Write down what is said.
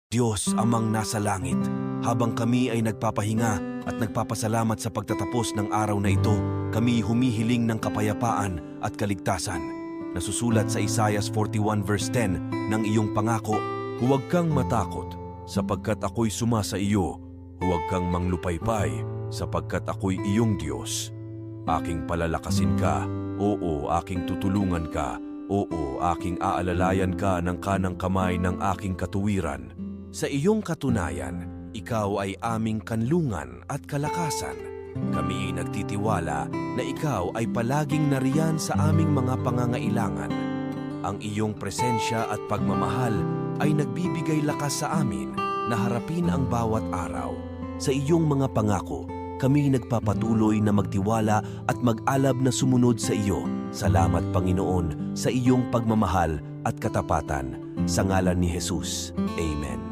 Diyos amang nasa langit, habang kami ay nagpapahinga at nagpapasalamat sa pagtatapos ng araw na ito, kami humihiling ng kapayapaan at kaligtasan. Nasusulat sa Isaiah 41 verse 10 ng iyong pangako, "Huwag kang matakot, sapagkat ako'y sumasa iyo. Huwag kang manglupaypay, sapagkat ako'y iyong Diyos. Aking palalakasin ka, oo, aking tutulungan ka, oo, aking aalalayan ka ng kanang kamay ng aking katuwiran. Sa iyong katunayan, ikaw ay aming kanlungan at kalakasan. Kami ay nagtitiwala na ikaw ay palaging nariyan sa aming mga pangangailangan. Ang iyong presensya at pagmamahal ay nagbibigay lakas sa amin na harapin ang bawat araw. Sa iyong mga pangako, kami nagpapatuloy na magtiwala at mag-alab na sumunod sa iyo. Salamat, Panginoon, sa iyong pagmamahal at katapatan. Sa ngalan ni Jesus. Amen.